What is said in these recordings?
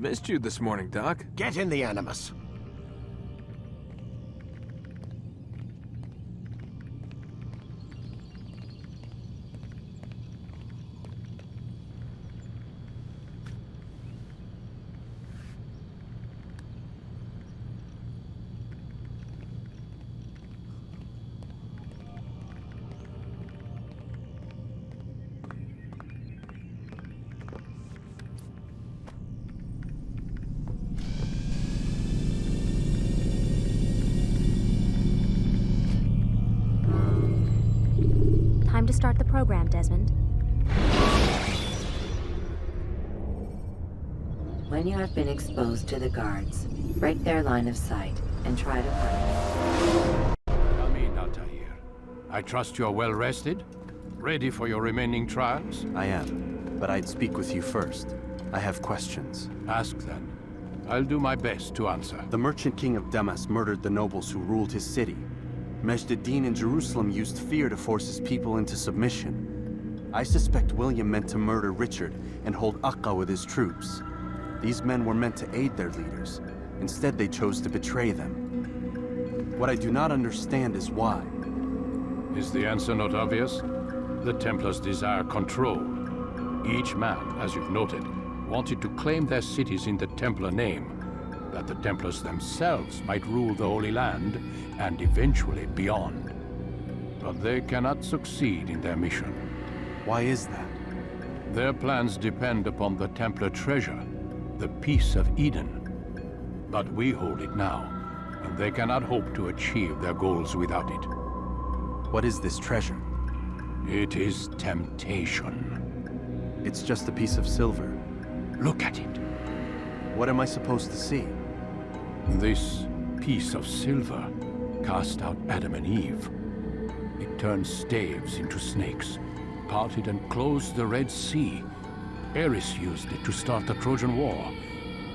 Missed you this morning, Doc. Get in the Animus. Time to start the program, Desmond. When you have been exposed to the guards, break their line of sight and try to run. Come in, Altaïr. I trust you're well rested? Ready for your remaining trials? I am, but I'd speak with you first. I have questions. Ask then. I'll do my best to answer. The merchant king of Damascus murdered the nobles who ruled his city. Majd ad-Din in Jerusalem used fear to force his people into submission. I suspect William meant to murder Richard and hold Acre with his troops. These men were meant to aid their leaders. Instead, they chose to betray them. What I do not understand is why. Is the answer not obvious? The Templars desire control. Each man, as you've noted, wanted to claim their cities in the Templar name, that the Templars themselves might rule the Holy Land and eventually beyond. But they cannot succeed in their mission. Why is that? Their plans depend upon the Templar treasure, the Peace of Eden. But we hold it now, and they cannot hope to achieve their goals without it. What is this treasure? It is temptation. It's just a piece of silver. Look at it. What am I supposed to see? This piece of silver cast out Adam and Eve. It turned staves into snakes, parted and closed the Red Sea. Ares used it to start the Trojan War,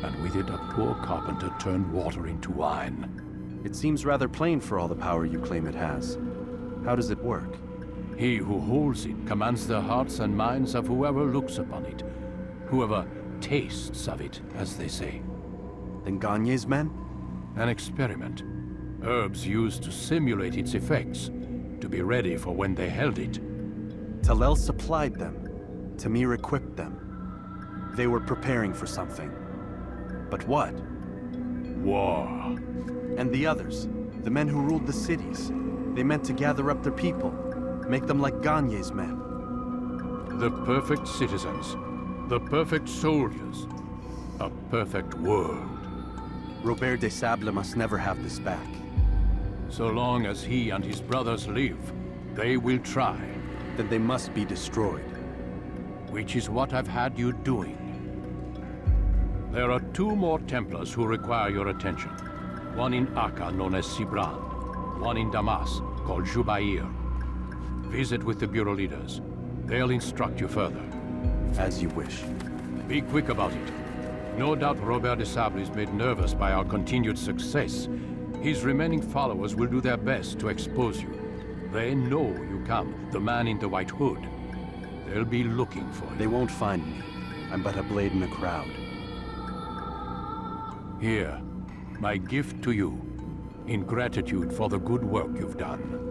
and with it a poor carpenter turned water into wine. It seems rather plain for all the power you claim it has. How does it work? He who holds it commands the hearts and minds of whoever looks upon it, whoever tastes of it, as they say. Then Gagne's men? An experiment. Herbs used to simulate its effects, to be ready for when they held it. Talel supplied them. Tamir equipped them. They were preparing for something. But what? War. And the others, the men who ruled the cities, they meant to gather up their people, make them like Gagne's men. The perfect citizens, the perfect soldiers, a perfect world. Robert de Sable must never have this back. So long as he and his brothers live, they will try. Then they must be destroyed. Which is what I've had you doing. There are 2 more Templars who require your attention. One in Acre known as Sibrand, one in Damascus called Jubair. Visit with the Bureau leaders. They'll instruct you further. As you wish. Be quick about it. No doubt Robert de Sable is made nervous by our continued success. His remaining followers will do their best to expose you. They know you come, the man in the white hood. They'll be looking for you. They won't find me. I'm but a blade in the crowd. Here, my gift to you, in gratitude for the good work you've done.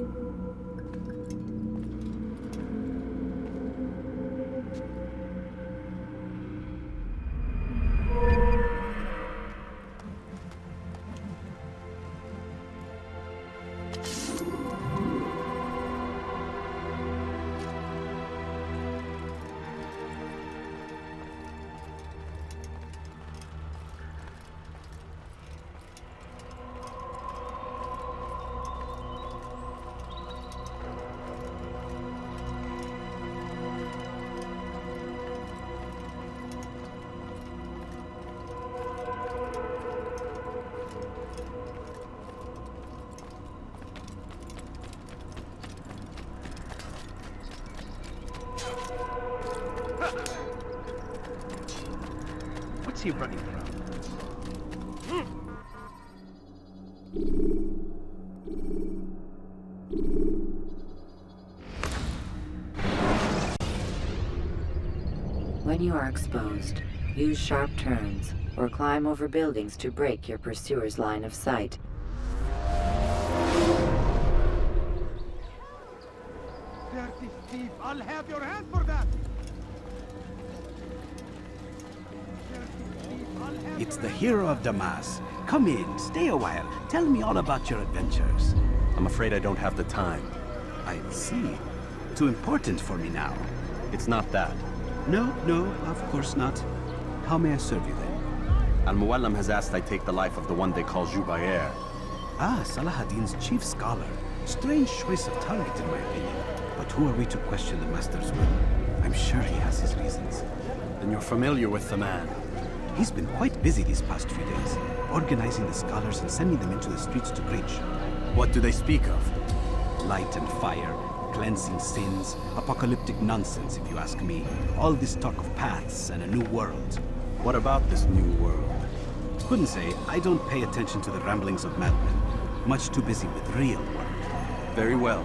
What's he running from? When you are exposed, Use sharp turns, or climb over buildings to break your pursuer's line of sight. Dirty thief! I'll have your hand for that! It's the hero of Damascus. Come in, stay a while. Tell me all about your adventures. I'm afraid I don't have the time. I see. Too important for me now. It's not that. No, of course not. How may I serve you then? Al-Mualim has asked I take the life of the one they call Jubair. Ah, Salahadin's chief scholar. Strange choice of target in my opinion. But who are we to question the master's will? I'm sure he has his reasons. Then you're familiar with the man. He's been quite busy these past few days, organizing the scholars and sending them into the streets to preach. What do they speak of? Light and fire, cleansing sins, apocalyptic nonsense if you ask me. All this talk of paths and a new world. What about this new world? Couldn't say. I don't pay attention to the ramblings of madmen. Much too busy with real work. Very well.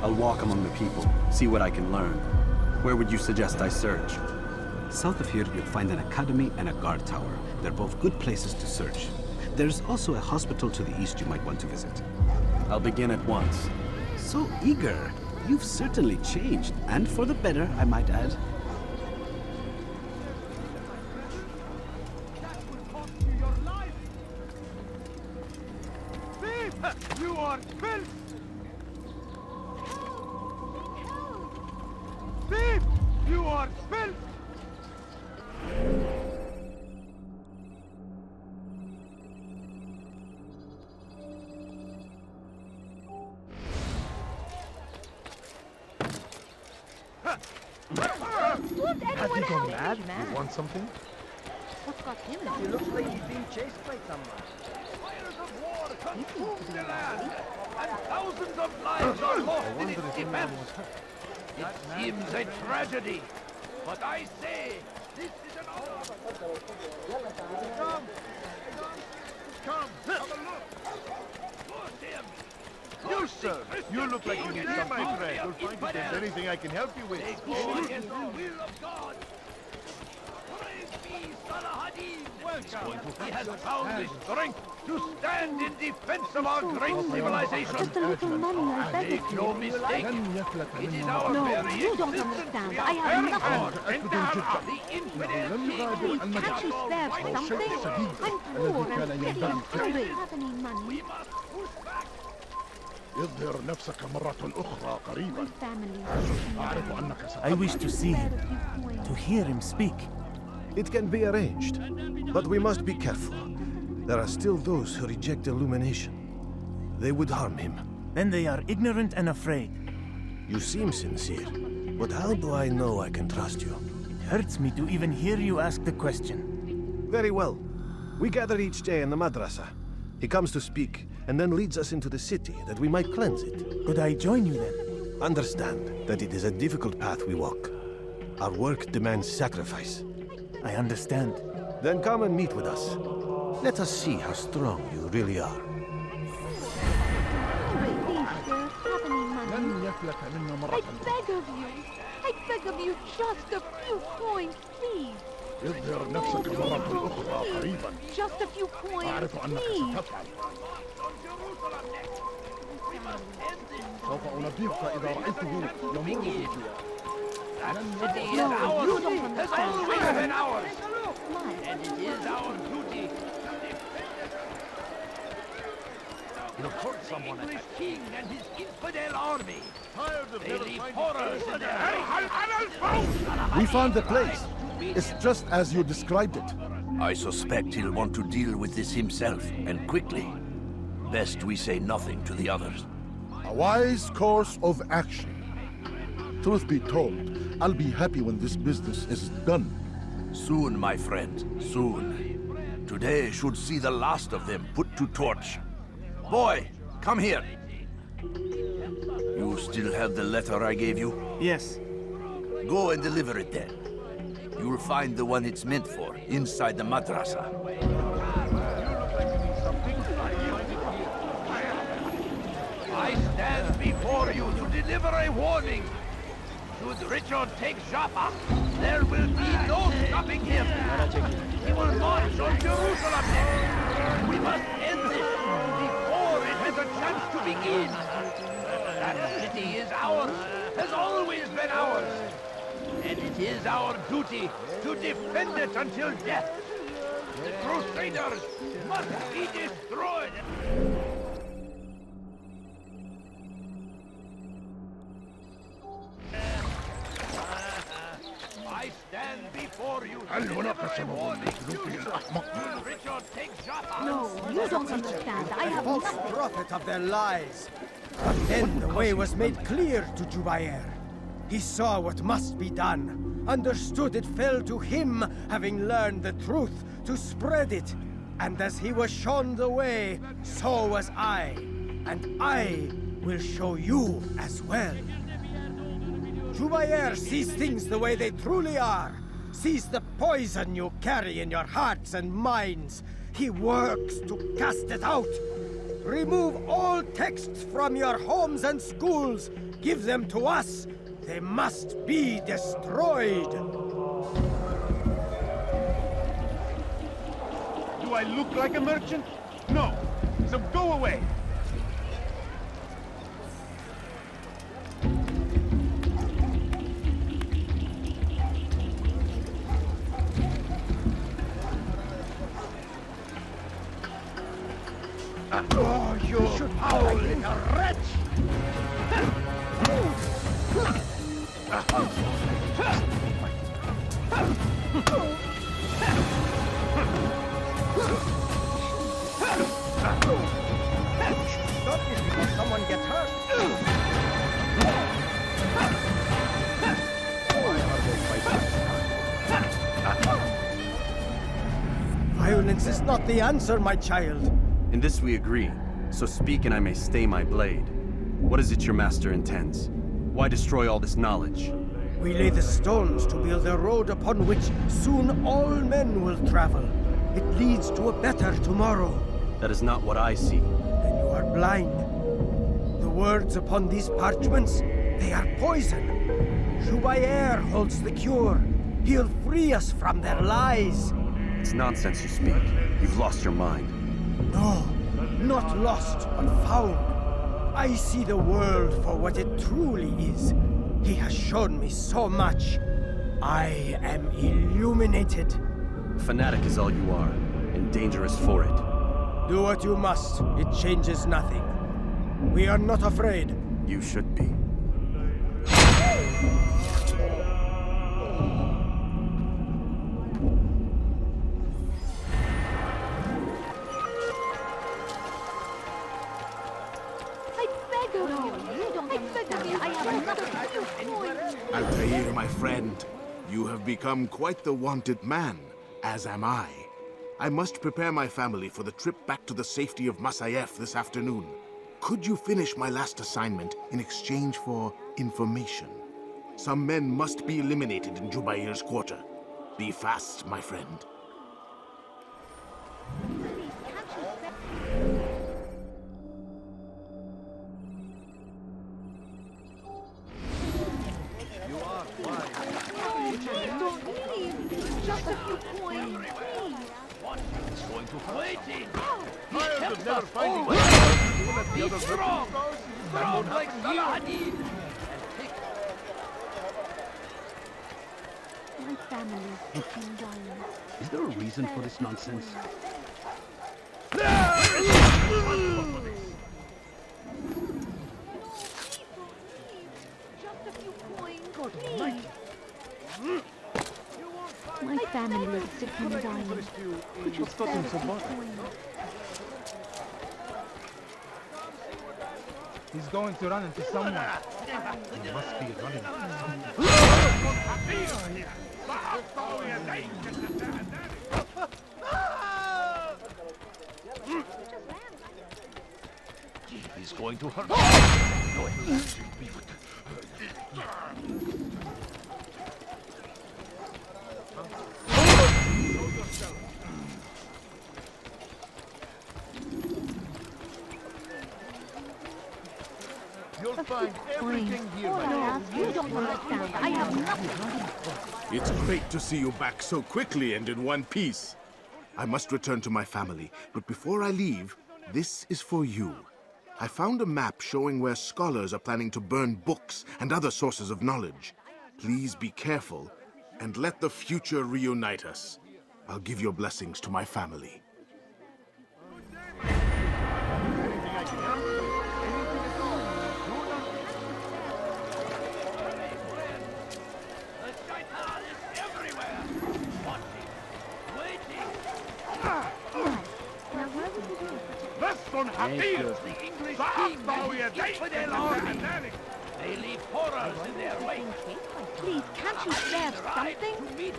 I'll walk among the people, see what I can learn. Where would you suggest I search? South of here, you'll find an academy and a guard tower. They're both good places to search. There's also a hospital to the east you might want to visit. I'll begin at once. So eager. You've certainly changed, and for the better, I might add. Thief! You are filth! Thief! You are filth! Has he gone mad? You want something? What's got him? He looks like he's being chased by someone. Fires of war consume the land, and thousands of lives are lost in its defense. It seems a tragedy, but I say this is an honor. Come, have a look. Force him. You, sir, you look like you need some my friend. You'll find if there's anything I can help you with. They go against the will of God. Praise be Salahadin. He has found the strength to stand in defense of our great civilization. Just a little money, I beg Make of you. no mistake, it is our No, very you don't existence understand. we I are have very nothing. hard and down. The infidel king Please, can't you spare something? I'm poor and petty and hungry. Have any money? We must push back. اظهر نفسك مرة أخرى قريبا. My family. أعرف أنك I wish to see him, to hear him speak. It can be arranged, but we must be careful. There are still those who reject illumination. They would harm him. Then they are ignorant and afraid. You seem sincere, but how do I know I can trust you? It hurts me to even hear you ask the question. Very well. We gather each day in the Madrasah. He comes to speak, and then leads us into the city that we might cleanse it. Could I join you then? Understand that it is a difficult path we walk. Our work demands sacrifice. I understand. Then come and meet with us. Let us see how strong you really are. Please, sir, have any money? لن يفلت منا I مرة. beg of you. I beg of you just a few coins, please. اظهر نفسك مرة أخرى قريبا. Just a few coins, أعرف أنك please. ستفعل. سوف أنبهك إذا رأيته يمر بالجوار. City is No, ours. you don't Has understand. always been ours. My, And it is our duty to defend it. You hurt someone. The English king and his infidel army. They leave horrors in their wake. We found the place. It's just as you described it. I suspect he'll want to deal with this himself, and quickly. Best we say nothing to the others. A wise course of action. Truth be told, I'll be happy when this business is done. Soon, my friend, soon. Today should see the last of them put to torch. Boy, come here. You still have the letter I gave you? Yes. Go and deliver it then. You'll find the one it's meant for inside the madrasa. I stand before you to deliver a warning. Should Richard take Jaffa, there will be no stopping him. He will march on Jerusalem next. We must end this before it has a chance to begin. That city is ours, has always been ours. And it is our duty to defend it until death. The Crusaders must be destroyed. I stand before you. Richard, take Jaffa. No, you don't understand. I have False nothing. prophet of their lies. But then the way was made clear to Jubair. He saw what must be done, understood it fell to him, having learned the truth, to spread it. And as he was shown the way, so was I. And I will show you as well. Jubair sees things the way they truly are, sees the poison you carry in your hearts and minds. He works to cast it out. Remove all texts from your homes and schools. Give them to us. They must be destroyed. Do I look like a merchant? No. So go away. Oh, you foul little wretch! Stop this before someone gets hurt. Why are they fighting? Violence is not the answer, my child. In this we agree, so speak and I may stay my blade. What is it your master intends? Why destroy all this knowledge? We lay the stones to build a road upon which soon all men will travel. It leads to a better tomorrow. That is not what I see. Then you are blind. The words upon these parchments, they are poison. Jubair holds the cure. He'll free us from their lies. It's nonsense you speak. You've lost your mind. No, not lost, but found. I see the world for what it truly is. He has shown me so much. I am illuminated. Fanatic is all you are, and dangerous for it. Do what you must. It changes nothing. We are not afraid. You should be. Altaïr, my friend, you have become quite the wanted man, as am I. I must prepare my family for the trip back to the safety of Masyaf this afternoon. Could you finish my last assignment in exchange for information? Some men must be eliminated in Jubair's quarter. Be fast, my friend. Just a few coins, It's going to waiting. Tired of never finding Be strong! Strong like Sibrand! My family is dying. Is there a reason for this nonsense? Just a few coins, please. My family is sick and dying. Could you stop him so much? He's going to run into someone. He must be running into He's going to hurt. You're You'll find everything here, my friend. You don't understand. I have nothing. It's great to see you back so quickly and in one piece. I must return to my family, but before I leave, this is for you. I found a map showing where scholars are planning to burn books and other sources of knowledge. Please be careful, and let the future reunite us. I'll give your blessings to my family. They leave horrors in their wake. Please, can't you spare something?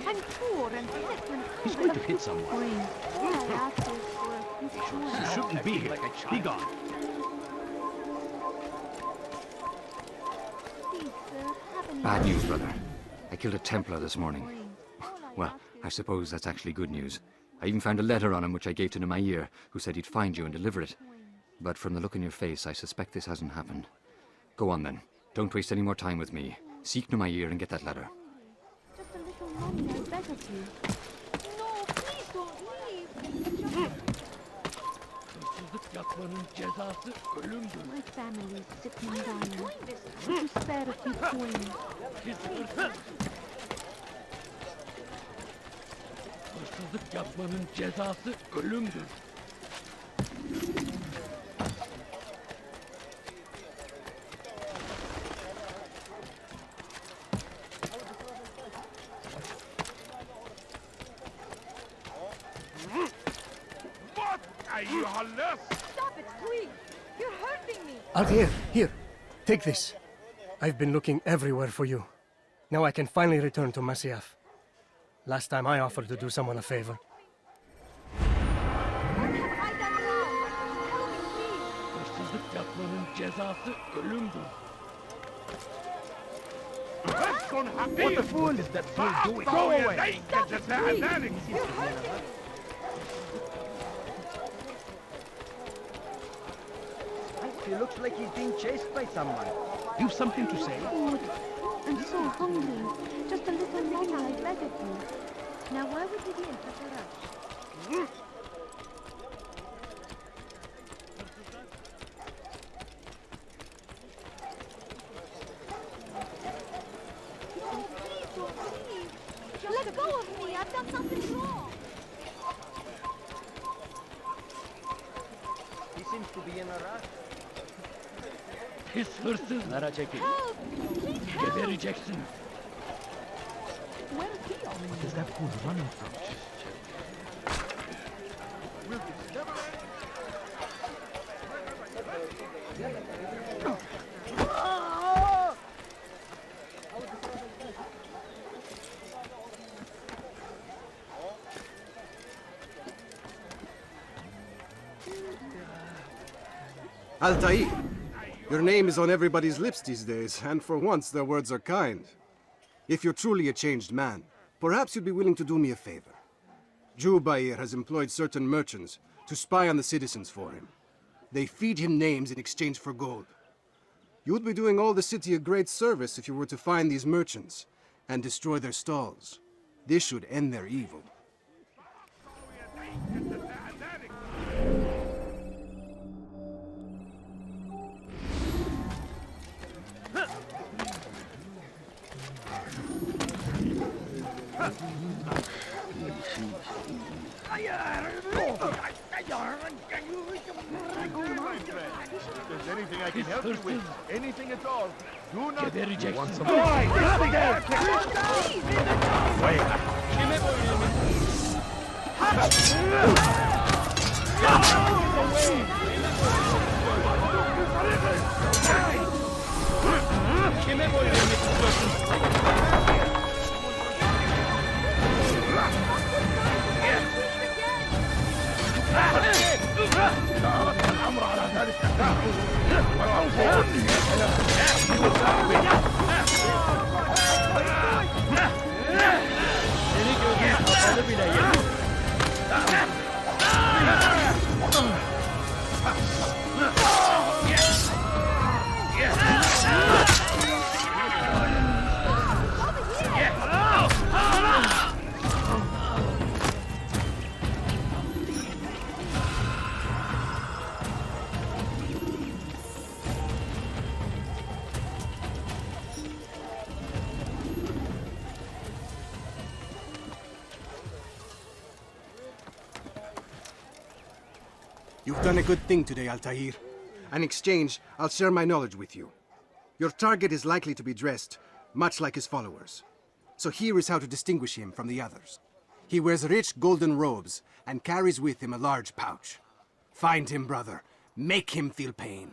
I'm poor and sick and He's going to hit someone. He shouldn't be here. Be gone. Bad news, brother. I killed a Templar this morning. Well, I suppose that's actually good news. I even found a letter on him which I gave to Altaïr, who said he'd find you and deliver it. But from the look in your face, I suspect this hasn't happened. Go on then. Don't waste any more time with me. Seek Altaïr and get that letter. Just a little longer, I beg of you. No, please don't leave. My family is sick and dying. Would you spare a few coins? Hırsızlık yapmanın cezası ölümdür. Stop it, please! You're hurting me! Altaïr, here. Take this. I've been looking everywhere for you. Now I can finally return to Masyaf. Last time I offered to do someone a favor. Hırsızlık yapmanın cezası ölümdür. What the fool is that fool doing? Go away! He looks like he's being chased by someone. You've something to say? Food. I'm so hungry. Just a little longer, I beg of you. Now why would you be in such a rush? Please don't leave. Let go of me. I've done something wrong. He seems to be in a rush. Pis hırsızlara çekil. Gebereceksin. Where is he? What is that fool running from? Altaïr, your name is on everybody's lips these days, and for once their words are kind. If you're truly a changed man, perhaps you'd be willing to do me a favor. Jubair has employed certain merchants to spy on the citizens for him. They feed him names in exchange for gold. You would be doing all the city a great service if you were to find these merchants and destroy their stalls. This should end their evil. If there's anything I can help you with, anything at all, do not... Gebereceksin. Kime boy vermek istiyorsun? الأمر على ذلك seni gördüğüm kapalı bile yedim. You've done a good thing today, Altaïr. In exchange, I'll share my knowledge with you. Your target is likely to be dressed much like his followers. So here is how to distinguish him from the others. He wears rich golden robes and carries with him a large pouch. Find him, brother. Make him feel pain.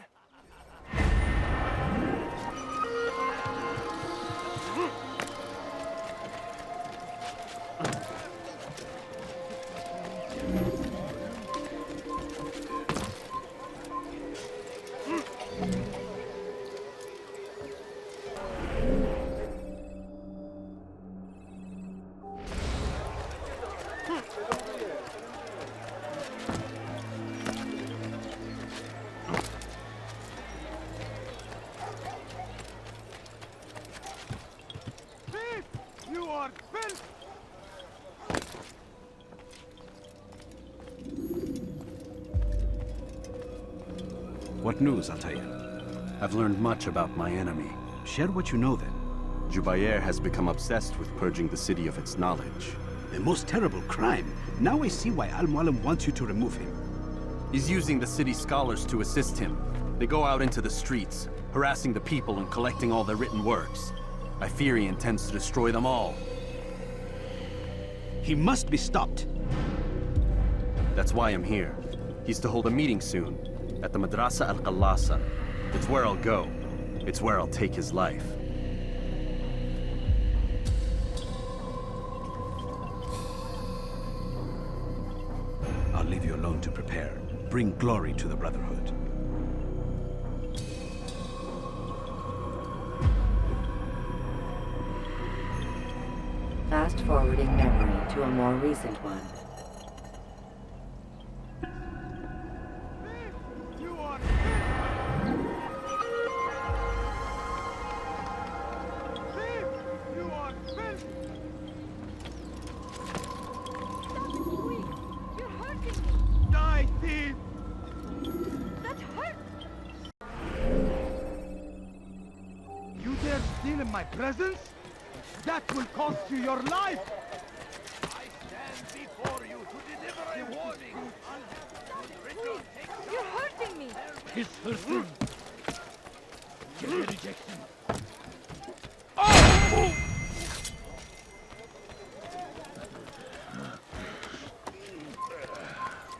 What news, Altaïr? I've learned much about my enemy. Share what you know then. Jubair has become obsessed with purging the city of its knowledge. The most terrible crime. Now I see why Al-Mualim wants you to remove him. He's using the city scholars to assist him. They go out into the streets, harassing the people and collecting all their written works. I fear he intends to destroy them all. He must be stopped. That's why I'm here. He's to hold a meeting soon, at the Madrasah Al-Kallasah. It's where I'll go. It's where I'll take his life. I'll leave you alone to prepare. Bring glory to the Brotherhood. Fast-forwarding memory to a more recent one. My presence? That will cost you your life! I stand before you to deliver a warning. You're hurting me! He's hurting. Get rejection. Oh!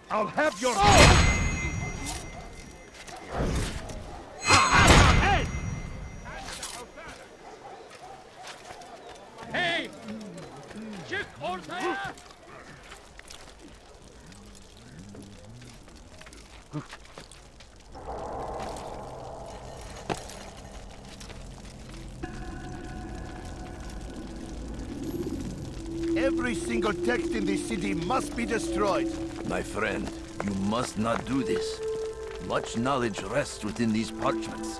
I'll have your... Hey! Check Altaïr! Every single text in this city must be destroyed. My friend, you must not do this. Much knowledge rests within these parchments,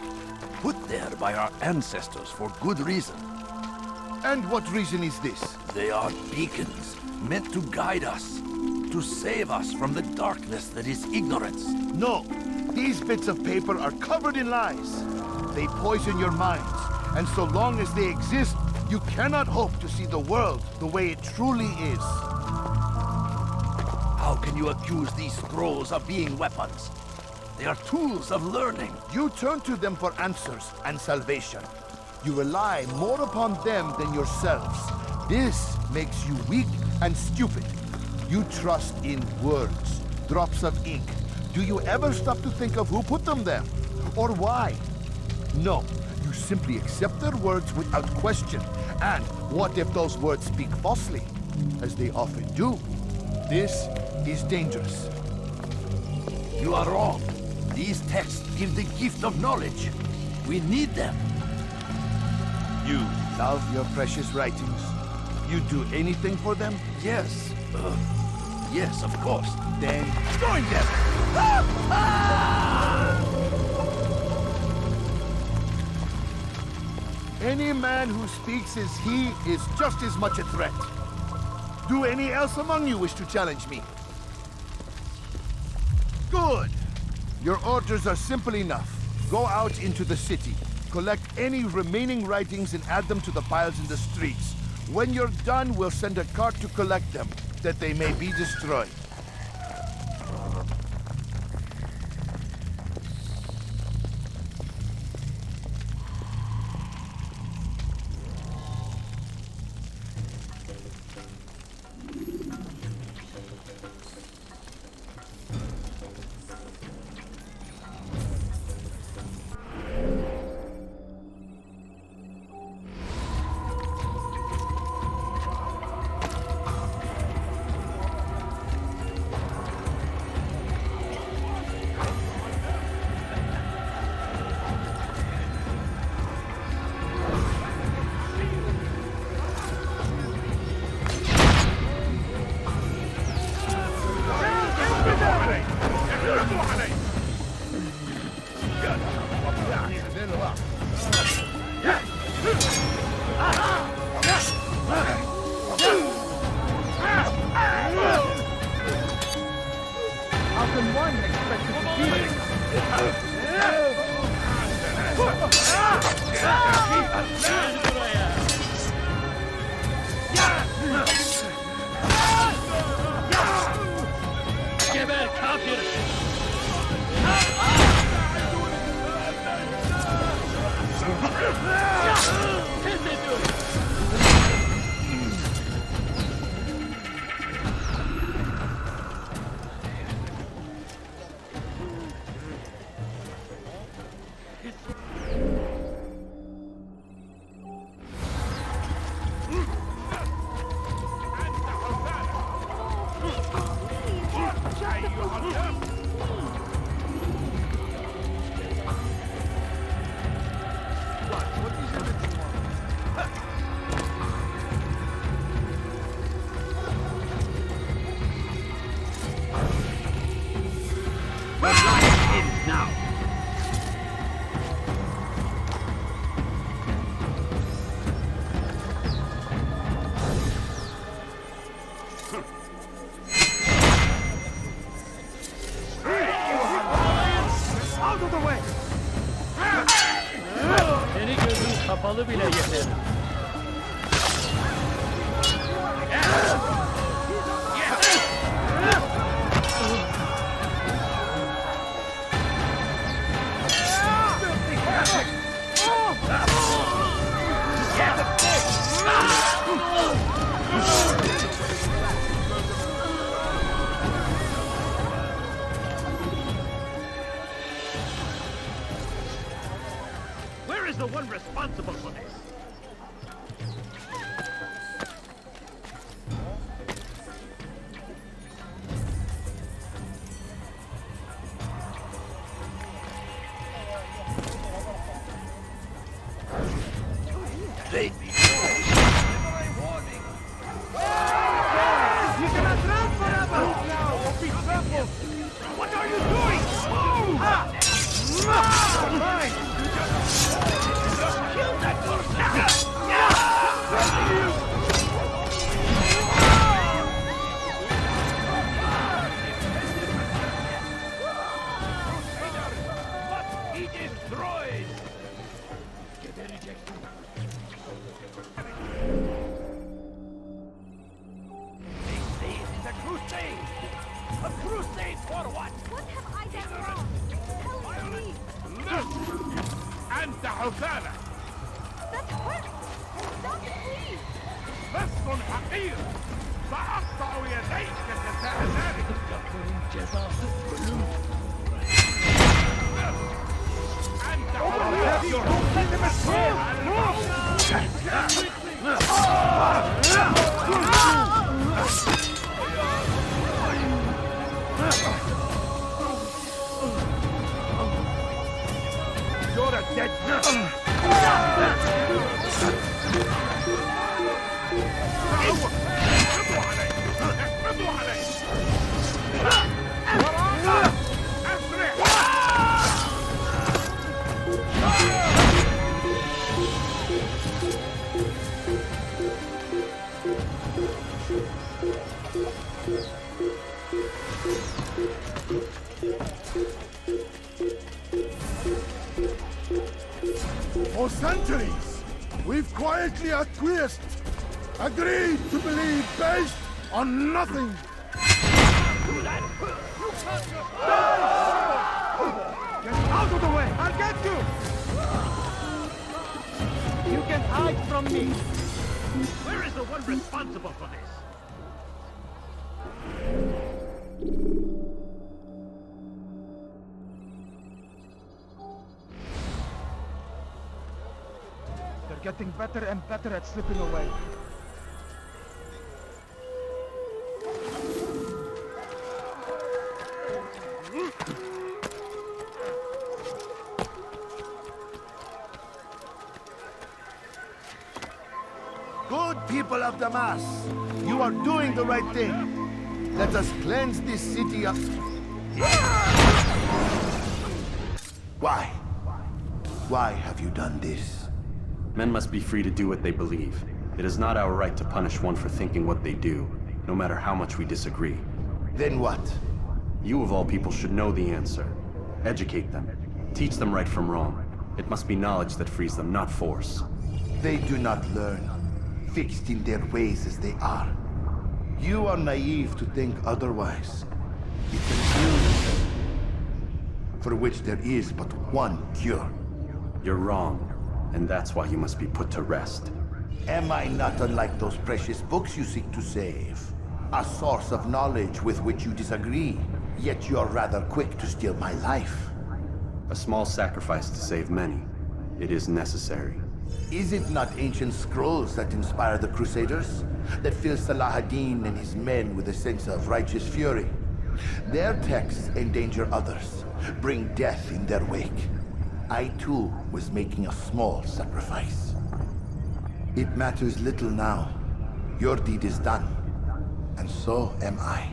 put there by our ancestors for good reason. And what reason is this? They are beacons, meant to guide us, to save us from the darkness that is ignorance. No, these bits of paper are covered in lies. They poison your minds, and so long as they exist, you cannot hope to see the world the way it truly is. How can you accuse these scrolls of being weapons? They are tools of learning. You turn to them for answers and salvation. You rely more upon them than yourselves. This makes you weak and stupid. You trust in words, drops of ink. Do you ever stop to think of who put them there? Or why? No, you simply accept their words without question. And what if those words speak falsely? As they often do. This is dangerous. You are wrong. These texts give the gift of knowledge. We need them. You love your precious writings. You'd do anything for them? Yes. Yes, of course. Then join them! Any man who speaks as he is just as much a threat. Do any else among you wish to challenge me? Good! Your orders are simple enough. Go out into the city. Collect any remaining writings and add them to the piles in the streets. When you're done, we'll send a cart to collect them, that they may be destroyed. How can one expect to defeat Geber kafir! Kapalı bile yeter. Where is the one responsible for this? What are you doing? Kill that What he destroys! Get the rejection. They say it is a crusade! A crusade for what? What have I done wrong? Tell me! أنت حثالة. That hurts! Stop it, please! لص حقير. سأقطع يديك جزاء ذلك. أنت You're a dead For centuries, we've quietly acquiesced, agreed to believe based on nothing. Get out of the way! I'll get you! You can hide from me! Where is the one responsible for this? They're getting better and better at slipping away. Good people of Damas, you are doing the right thing. Let us cleanse this city of... Why? Why have you done this? Men must be free to do what they believe. It is not our right to punish one for thinking what they do, no matter how much we disagree. Then what? You of all people should know the answer. Educate them. Teach them right from wrong. It must be knowledge that frees them, not force. They do not learn, fixed in their ways as they are. You are naive to think otherwise. It's an illness for which there is but one cure. You're wrong, and that's why you must be put to rest. Am I not unlike those precious books you seek to save? A source of knowledge with which you disagree, yet you're rather quick to steal my life. A small sacrifice to save many. It is necessary. Is it not ancient scrolls that inspire the Crusaders? That fill Salah ad-Din and his men with a sense of righteous fury? Their texts endanger others, bring death in their wake. I too was making a small sacrifice. It matters little now. Your deed is done, and so am I.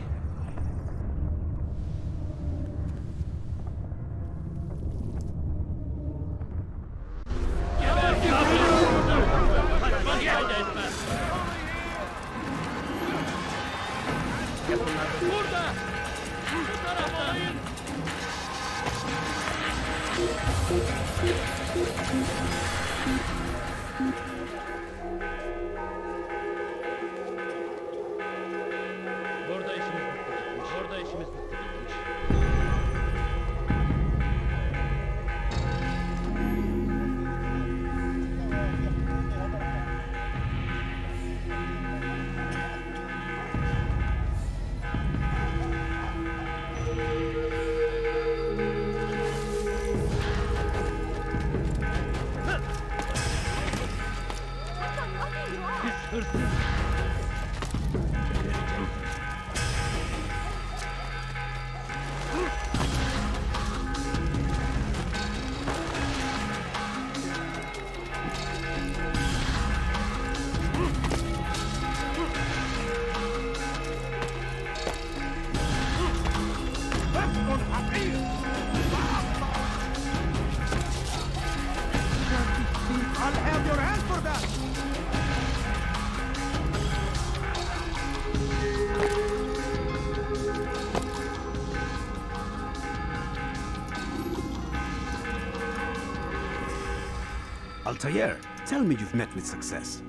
Altaïr, tell me you've met with success.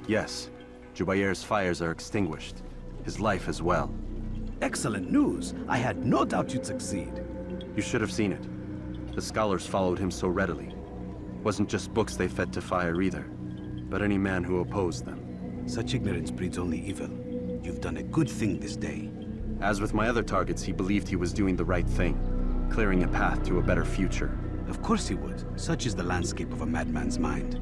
Yes. Jubair's fires are extinguished. His life as well. Excellent news. I had no doubt you'd succeed. You should have seen it. The scholars followed him so readily. Wasn't just books they fed to fire either, but any man who opposed them. Such ignorance breeds only evil. You've done a good thing this day. As with my other targets, he believed he was doing the right thing, clearing a path to a better future. Of course he would. Such is the landscape of a madman's mind.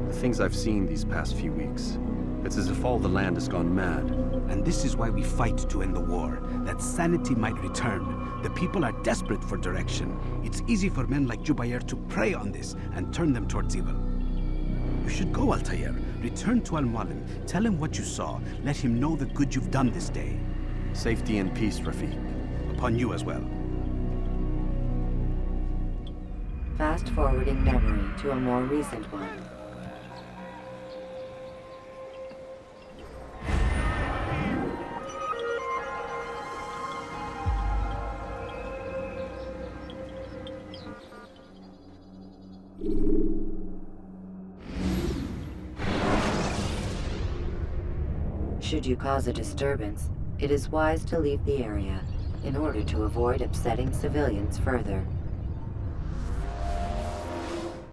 The things I've seen these past few weeks, it's as if all the land has gone mad. And this is why we fight to end the war, that sanity might return. The people are desperate for direction. It's easy for men like Jubair to prey on this and turn them towards evil. You should go, Altaïr. Return to Al-Mualim. Tell him what you saw. Let him know the good you've done this day. Safety and peace, Rafiq. Upon you as well. Fast-forwarding memory to a more recent one. Should you cause a disturbance, it is wise to leave the area in order to avoid upsetting civilians further.